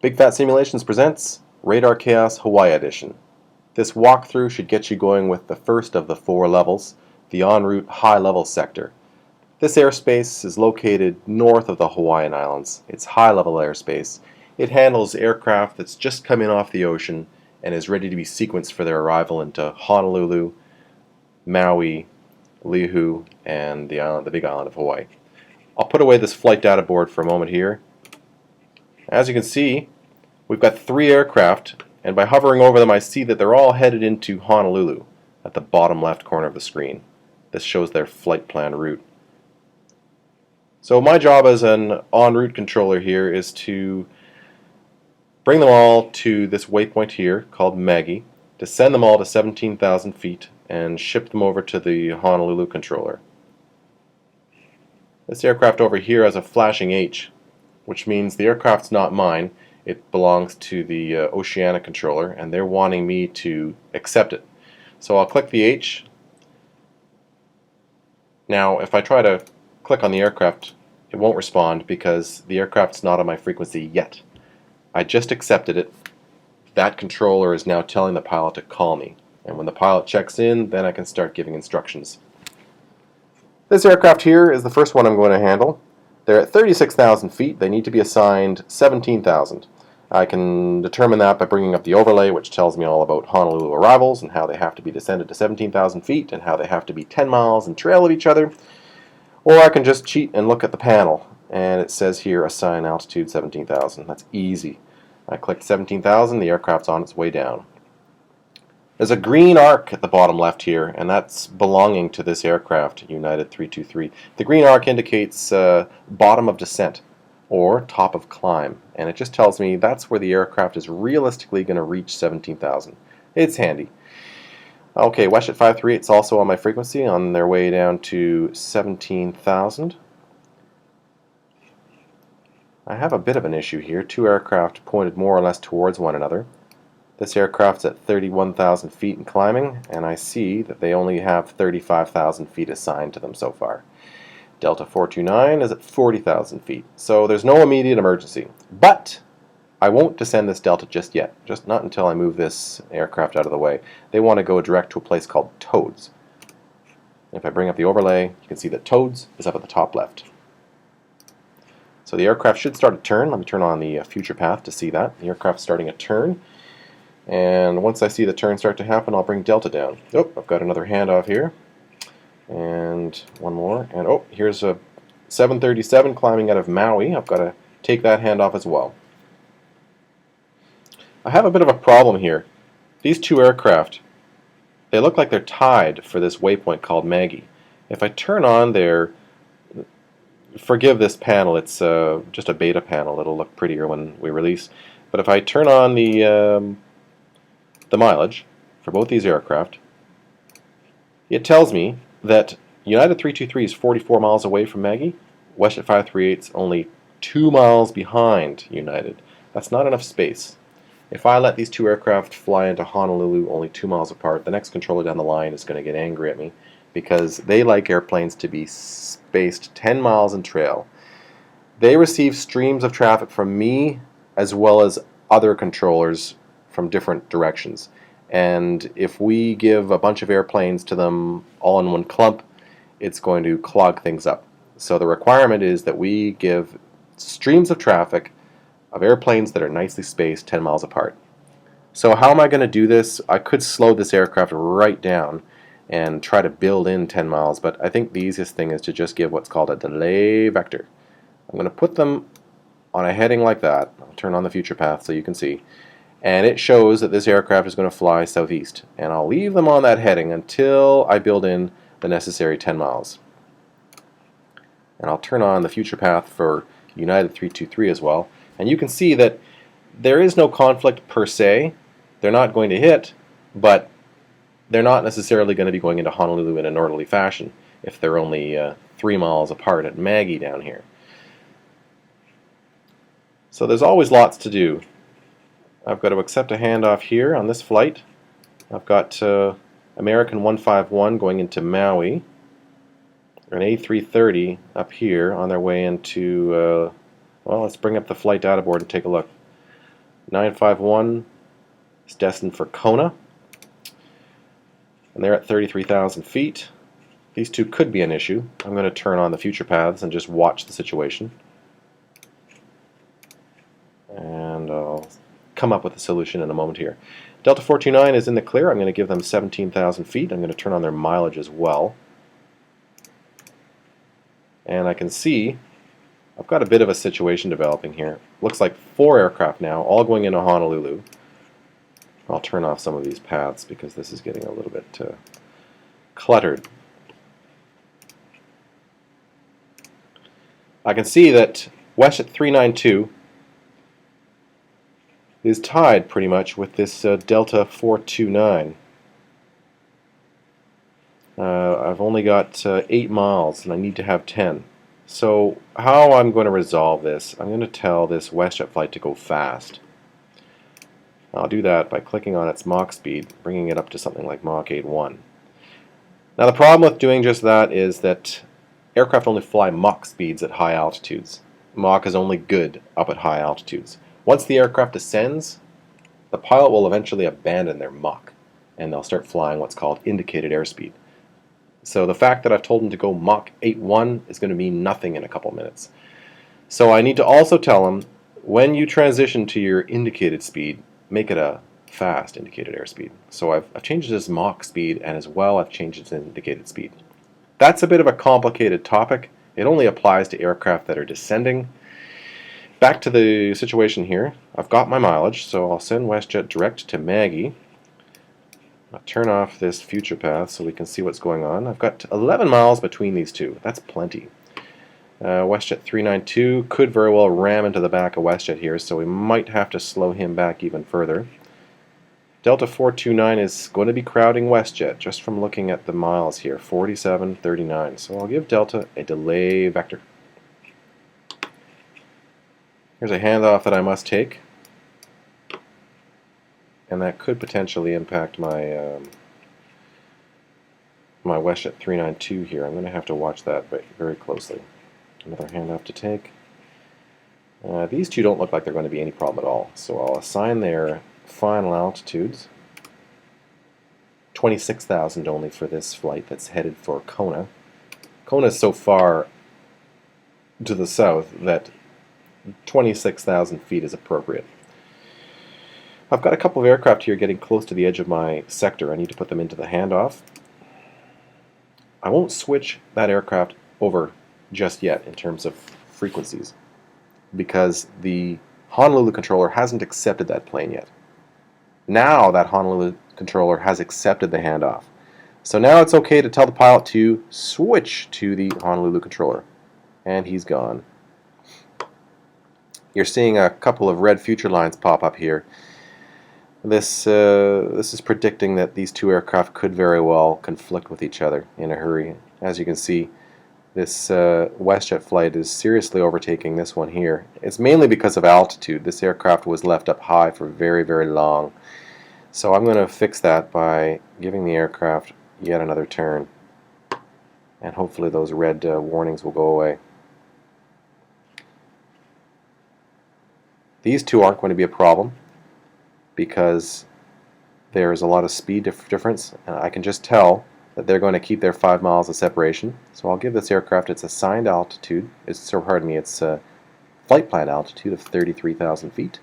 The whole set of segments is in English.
Big Fat Simulations presents Radar Chaos Hawaii Edition. This walkthrough should get you going with the first of the 4 levels, the en route high-level sector. This airspace is located north of the Hawaiian Islands. It's high-level airspace. It handles aircraft that's just come in off the ocean and is ready to be sequenced for their arrival into Honolulu, Maui, Lihu, and the big island of Hawaii. I'll put away this flight data board for a moment here. As you can see, we've got 3 aircraft, and by hovering over them I see that they're all headed into Honolulu at the bottom left corner of the screen. This shows their flight plan route. So my job as an en route controller here is to bring them all to this waypoint here called Maggie, to send them all to 17,000 feet and ship them over to the Honolulu controller. This aircraft over here has a flashing H, which means the aircraft's not mine. It belongs to the Oceanic controller, and they're wanting me to accept it. So I'll click the H. Now if I try to click on the aircraft, it won't respond because the aircraft's not on my frequency yet. I just accepted it. That controller is now telling the pilot to call me, and when the pilot checks in, then I can start giving instructions. This aircraft here is the first one I'm going to handle. They're at 36,000 feet. They need to be assigned 17,000. I can determine that by bringing up the overlay, which tells me all about Honolulu arrivals and how they have to be descended to 17,000 feet and how they have to be 10 miles in trail of each other. Or I can just cheat and look at the panel, and it says here assign altitude 17,000. That's easy. I clicked 17,000, the aircraft's on its way down. There's a green arc at the bottom left here, and that's belonging to this aircraft, United 323. The green arc indicates bottom of descent, or top of climb, and it just tells me that's where the aircraft is realistically going to reach 17,000. It's handy. Okay, WestJet 538 is also on my frequency, on their way down to 17,000. I have a bit of an issue here. 2 aircraft pointed more or less towards one another. This aircraft's at 31,000 feet and climbing, and I see that they only have 35,000 feet assigned to them so far. Delta 429 is at 40,000 feet, so there's no immediate emergency. But I won't descend this Delta just yet, just not until I move this aircraft out of the way. They want to go direct to a place called Toads. If I bring up the overlay, you can see that Toads is up at the top left. So the aircraft should start a turn. Let me turn on the future path to see that. The aircraft's starting a turn. And once I see the turn start to happen, I'll bring Delta down. Oh, I've got another handoff here. And one more. And oh, here's a 737 climbing out of Maui. I've got to take that handoff as well. I have a bit of a problem here. These 2 aircraft, they look like they're tied for this waypoint called Maggie. If I turn on their... Forgive this panel, it's just a beta panel. It'll look prettier when we release. But if I turn on the mileage for both these aircraft, it tells me that United 323 is 44 miles away from Maggie. WestJet 538 is only 2 miles behind United. That's not enough space. If I let these 2 aircraft fly into Honolulu only 2 miles apart, the next controller down the line is going to get angry at me because they like airplanes to be spaced 10 miles in trail. They receive streams of traffic from me as well as other controllers from different directions. And if we give a bunch of airplanes to them all in one clump, it's going to clog things up. So the requirement is that we give streams of traffic of airplanes that are nicely spaced 10 miles apart. So how am I going to do this? I could slow this aircraft right down and try to build in 10 miles, but I think the easiest thing is to just give what's called a delay vector. I'm going to put them on a heading like that. I'll turn on the future path so you can see. And it shows that this aircraft is going to fly southeast. And I'll leave them on that heading until I build in the necessary 10 miles. And I'll turn on the future path for United 323 as well. And you can see that there is no conflict per se. They're not going to hit, but they're not necessarily going to be going into Honolulu in an orderly fashion if they're only 3 miles apart at Maggie down here. So there's always lots to do. I've got to accept a handoff here on this flight. I've got American 151 going into Maui, an A330 up here on their way into, well, let's bring up the flight data board and take a look. 951 is destined for Kona, and they're at 33,000 feet. These two could be an issue. I'm going to turn on the future paths and just watch the situation. And I'll come up with a solution in a moment here. Delta 429 is in the clear. I'm going to give them 17,000 feet. I'm going to turn on their mileage as well. And I can see I've got a bit of a situation developing here. Looks like 4 aircraft now, all going into Honolulu. I'll turn off some of these paths because this is getting a little bit cluttered. I can see that WestJet 392 is tied pretty much with this Delta 429. I've only got 8 miles and I need to have 10. So how I'm going to resolve this, I'm going to tell this WestJet flight to go fast. I'll do that by clicking on its Mach speed, bringing it up to something like Mach 8.1. Now the problem with doing just that is that aircraft only fly Mach speeds at high altitudes. Mach is only good up at high altitudes. Once the aircraft descends, the pilot will eventually abandon their Mach, and they'll start flying what's called indicated airspeed. So the fact that I've told them to go Mach 8.1 is going to mean nothing in a couple minutes. So I need to also tell them, when you transition to your indicated speed, make it a fast indicated airspeed. So I've changed this Mach speed, and as well I've changed its indicated speed. That's a bit of a complicated topic. It only applies to aircraft that are descending. Back to the situation here. I've got my mileage, so I'll send WestJet direct to Maggie. I'll turn off this future path so we can see what's going on. I've got 11 miles between these two. That's plenty. WestJet 392 could very well ram into the back of WestJet here, so we might have to slow him back even further. Delta 429 is going to be crowding WestJet just from looking at the miles here, 47.39. So I'll give Delta a delay vector. Here's a handoff that I must take, and that could potentially impact my my WestJet 392 here. I'm going to have to watch that very closely. Another handoff to take. These two don't look like they're going to be any problem at all, so I'll assign their final altitudes. 26,000 only for this flight that's headed for Kona. Kona is so far to the south that 26,000 feet is appropriate. I've got a couple of aircraft here getting close to the edge of my sector. I need to put them into the handoff. I won't switch that aircraft over just yet in terms of frequencies because the Honolulu controller hasn't accepted that plane yet. Now that Honolulu controller has accepted the handoff. So now it's okay to tell the pilot to switch to the Honolulu controller. And he's gone. You're seeing a couple of red future lines pop up here. This is predicting that these two aircraft could very well conflict with each other in a hurry. As you can see, this WestJet flight is seriously overtaking this one here. It's mainly because of altitude. This aircraft was left up high for very, very long. So I'm going to fix that by giving the aircraft yet another turn. And hopefully those red warnings will go away. These two aren't going to be a problem because there's a lot of speed difference, and I can just tell that they're going to keep their 5 miles of separation. So I'll give this aircraft its assigned altitude, its flight plan altitude of 33,000 feet.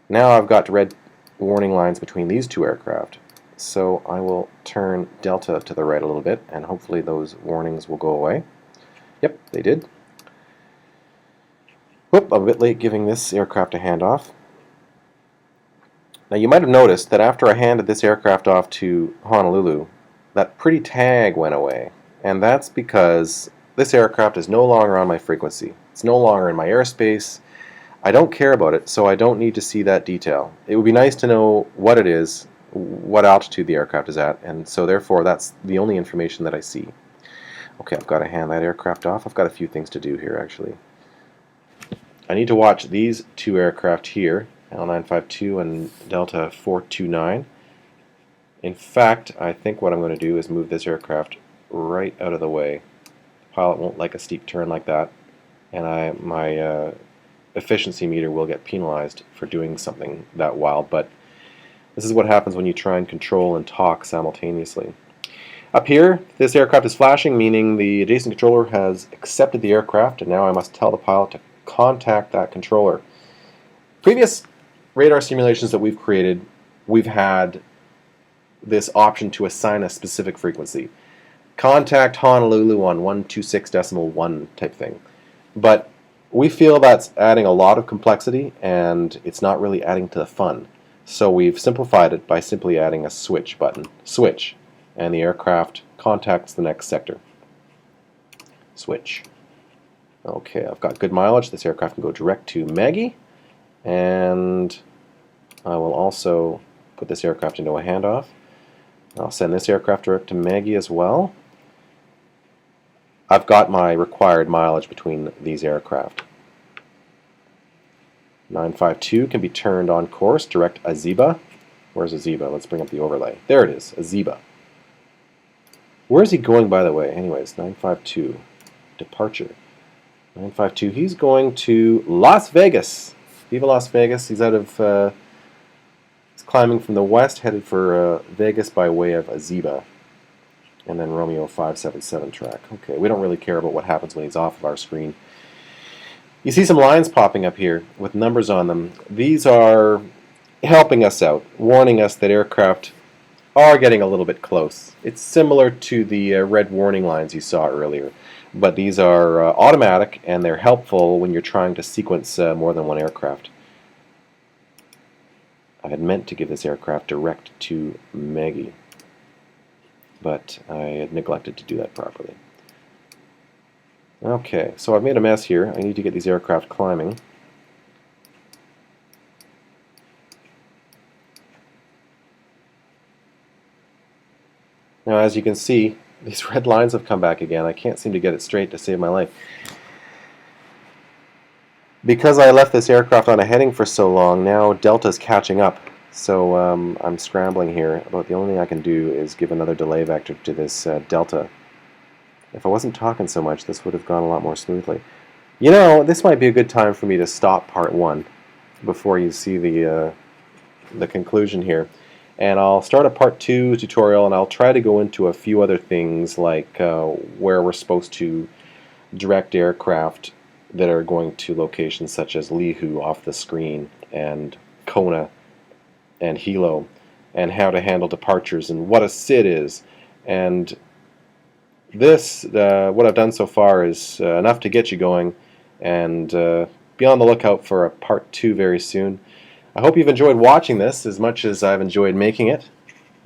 Now I've got red warning lines between these two aircraft, so I will turn Delta to the right a little bit, and hopefully those warnings will go away. Yep, they did. Whoop, I'm a bit late giving this aircraft a handoff. Now you might have noticed that after I handed this aircraft off to Honolulu, that pretty tag went away. And that's because this aircraft is no longer on my frequency. It's no longer in my airspace. I don't care about it, so I don't need to see that detail. It would be nice to know what it is, what altitude the aircraft is at, and so therefore that's the only information that I see. Okay, I've got to hand that aircraft off. I've got a few things to do here actually. I need to watch these two aircraft here, L952 and Delta 429. In fact, I think what I'm going to do is move this aircraft right out of the way. The pilot won't like a steep turn like that, and my efficiency meter will get penalized for doing something that wild, but this is what happens when you try and control and talk simultaneously. Up here, this aircraft is flashing, meaning the adjacent controller has accepted the aircraft, and now I must tell the pilot to contact that controller. Previous radar simulations that we've created, we've had this option to assign a specific frequency. Contact Honolulu on 126.1 type thing. But we feel that's adding a lot of complexity, and it's not really adding to the fun. So we've simplified it by simply adding a switch button. Switch. And the aircraft contacts the next sector. Switch. Okay, I've got good mileage. This aircraft can go direct to Maggie. And I will also put this aircraft into a handoff. I'll send this aircraft direct to Maggie as well. I've got my required mileage between these aircraft. 952 can be turned on course, direct Aziba. Where's Aziba? Let's bring up the overlay. There it is, Aziba. Where is he going, by the way? Anyways, 952, departure. 952, he's going to Las Vegas. Viva Las Vegas. He's out of, he's climbing from the west, headed for Vegas by way of Aziba. And then Romeo 577 track. Okay, we don't really care about what happens when he's off of our screen. You see some lines popping up here with numbers on them. These are helping us out, warning us that aircraft are getting a little bit close. It's similar to the red warning lines you saw earlier, but these are automatic, and they're helpful when you're trying to sequence more than one aircraft. I had meant to give this aircraft direct to Maggie, but I had neglected to do that properly. Okay, so I've made a mess here. I need to get these aircraft climbing. Now, as you can see, these red lines have come back again. I can't seem to get it straight to save my life. Because I left this aircraft on a heading for so long, now Delta's catching up. So I'm scrambling here. About the only thing I can do is give another delay vector to this Delta. If I wasn't talking so much, this would have gone a lot more smoothly. You know, this might be a good time for me to stop part 1 before you see the conclusion here. And I'll start a part 2 tutorial, and I'll try to go into a few other things like where we're supposed to direct aircraft that are going to locations such as Lihu off the screen, and Kona and Hilo, and how to handle departures, and what a SID is. And this, what I've done so far, is enough to get you going, and be on the lookout for a part 2 very soon. I hope you've enjoyed watching this as much as I've enjoyed making it.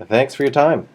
Thanks for your time.